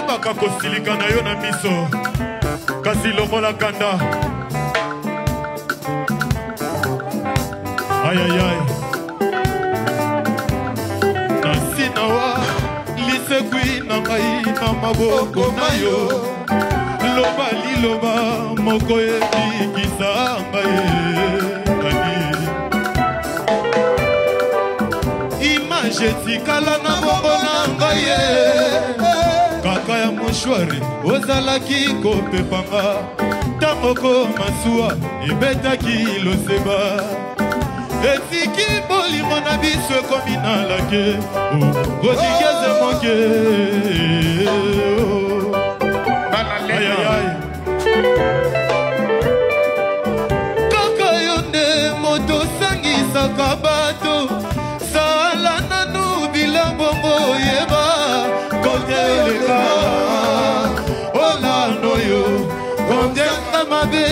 yebaka kosilika na yo na miso kasi lokola kanda ayayay nasinawa lisekwi na ngai na maboko na yo loba liloba moko ebikisa ngai image etikala na bongo na ngai kaka ya moshwari ozalaki kopepanga ntamoko masuwa ebetaki loseba etiki bolimo na biso ekomi na lake kotikeze moke ayayay kaka yo nde moto osangisaka bato sala nanu bilambongo yeba kote eleka olano yo kondenga mabe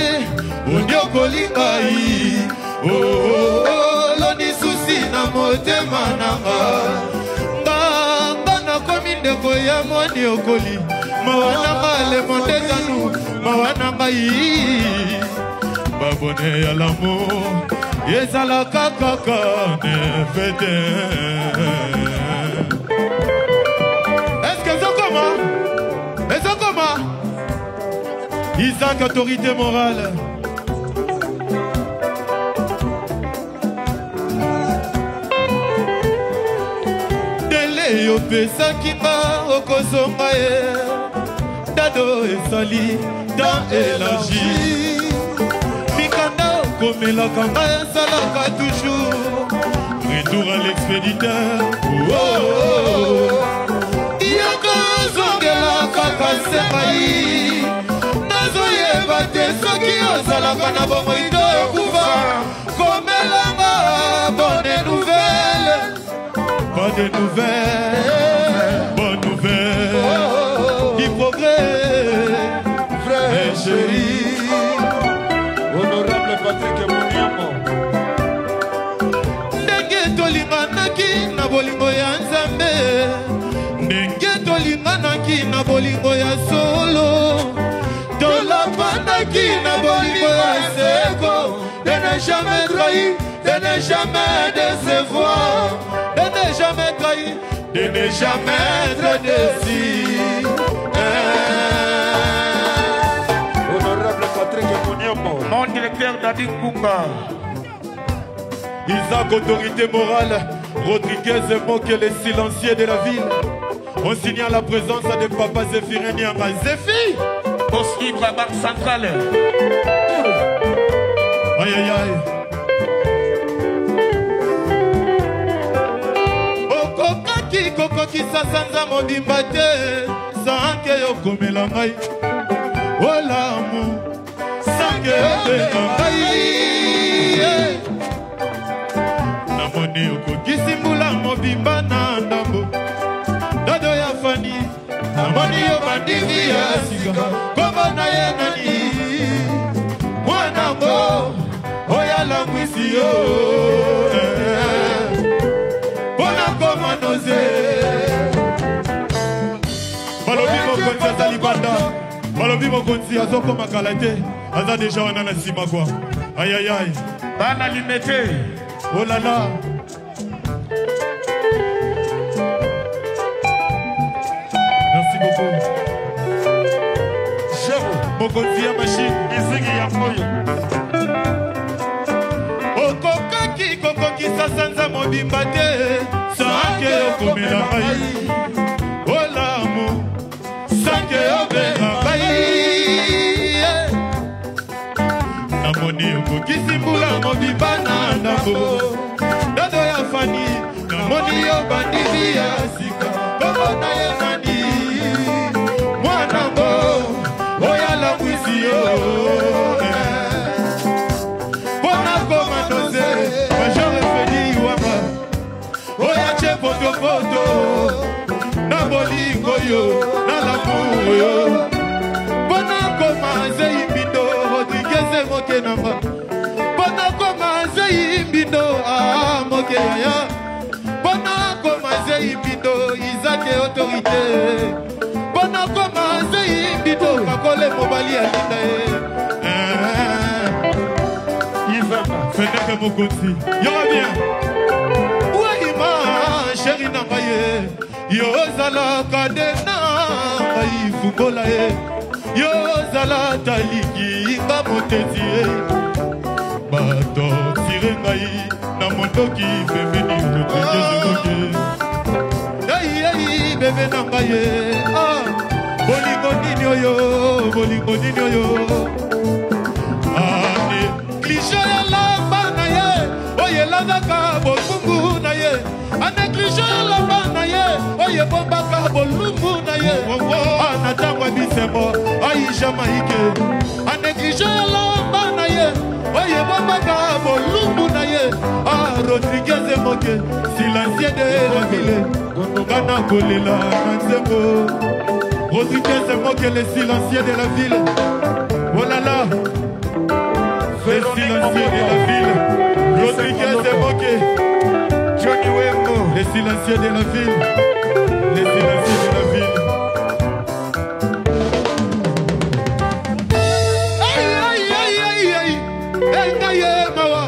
ondi okolingai loni susi na motema nanga nganga nakomi ndeko ya moni okoli mawananga lemondekanu mawananga yi babone ya l'amour ezalaka kaka nefete est-ce que ezokoma Isaac autorité morale dele yopesaki nga okozonga ye dado esali dan elagi mikanda okomelaka nga esalaka toujours retour à l'expéditeur yaka ozongela kaka sepai nazoyeba te soki ozalaka na bomoido ekufa komelanga bonne nouvelle pas de nouvelles bonne nouvelle du progrès frère chéri honorable Patrick Muniamo ndenge tolinganaki na bolingo ya Nzambe ndenge tolinganaki na bolingo ya solo tolapandaki na bolingo ya seko de ne jamais trahi de ne jamais décevoir de ne jamais trahi de ne jamais être déçu honorable Patrick Muniamo mon directeur Dadi Kunga Isaac autorité morale Rodriguez Moke les silencieux de la ville. On signale la présence de Papa Zéphirin Nianga. Zéphi pour suivre la banque centrale. Aïe aïe aïe. Okokaki kokoki sasanza mobimba te sanke yokomela ngai. Olamu sanke yokomela ngai. Namoni okokisi mbula mobimba na ndambo. Dado ya fani namoni yo bandivi ya sika kombo na ye nani mwanango oyala mwisi yo pona komanoze balobi mokonzi azali banda balobi mokonzi azokoma kala te aza deja wana na nsima kwa ayayay bana limete olala merci beaucoup mokonzi ya machine izingi ya moyo okokaki kokokisa sanza mobimba te sanke yokomela ngai olamu sanke yobela ngai namoni okokisi mbula mobimba na ndambo dado ya fani namoni yo bandivi ya sika kombo na ye nani mwanango oyala mwisi yo pona komanoze major efedi wanga oyache potopoto na bolingo yo na lamour yo pona komaze imbindo Rodriguez moke nanga pona komaze imbindo moke yaya pona komaze imbindo Isaac autorité Pona koma zei bito kakole mobali alinda Feneke Mokonzi Yora bien Ouaima chéri nangaye Yozala kadena Ngai fungola Yozala taliki Nga motezi Bato tire ngai Na mondoki Femini Hey bébé nangaye Bolingo nini oyo Bolingo nini oyo Cliché la banaye, oye la daka bolungu naye. Ane cliché la banaye, oye bombaka bolungu naye. Anatangwa bisemo, ayi Jamaïque. Ane cliché la banaye, oye bombaka bolungu naye. Ah Rodriguez Moke, silencieux de la ville. Gana Kolela Nanzemo. Rodriguez Moke, le silencieux de la ville. Oh là là. Le silencieux de la ville, Rodriguez est moqué. Johnny Wembo, le silencieux de la ville, le silencieux de la ville. Aïe aïe aïe aïe aïe, el naye mawa,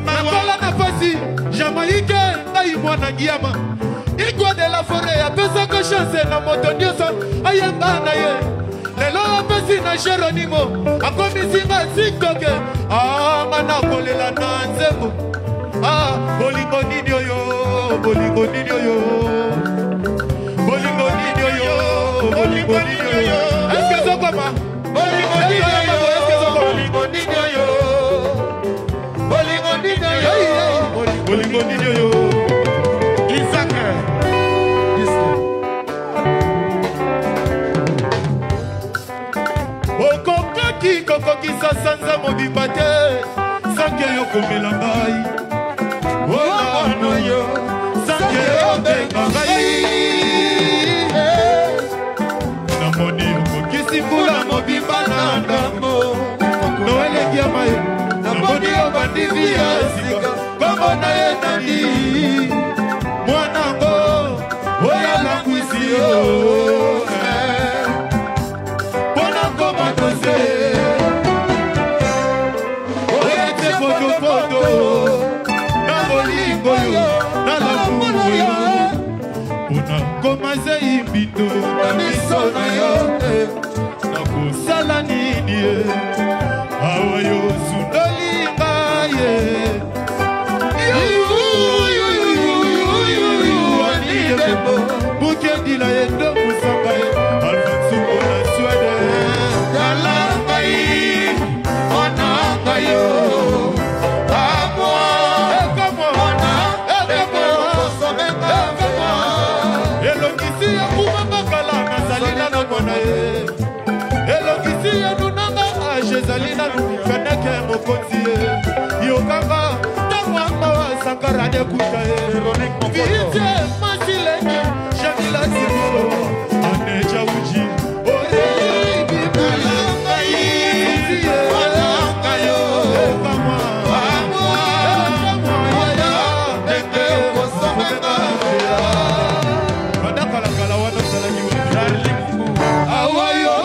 makola na fasi, Jamaïque, aïe mwana guiama. Igwa de la forêt, apesa que chance na moto nyoso, aïe naye. Lelo apesi na Geronimo akomisinga sikoke mana kolela na nzembo bolingo nini oyo bolingo nini oyo bolingo nini oyo bolingo nini oyo est-ce que zokoma bolingo nini oyo est-ce que zokoma bolingo nini oyo bolingo nini oyo bolingo nini oyo Kokoki sanza mobimba te sanke yo komela ngai no yo sanke yo benga ngai namoni okokisi mbula mobimba na ndambo noeleki ya mai namoni yo bandivi ya sika kombo na ye nani mwanango oyo alangwisi yo mpona koma dose Komaze imbito na miso na yo nakosala nini awa yo sundoli ngaye bukendila ye ndo musanga ye alfatsuko na swede yalangai onanga yo elokisi ya nunanga ajezali nanu feneke mokonzi ye yokanga tangwanga wa sankara dekuta ye viite masilengi jamila simo aneja uji ore bibulangai walanga yo ekamwa deke kosomenga badakalakala wana zalaki awayo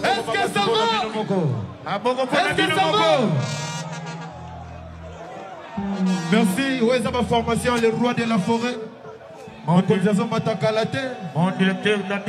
Est-ce que ça va? Est-ce que ça va? Merci. Où est ma formation, le roi de la forêt? Mon directeur de la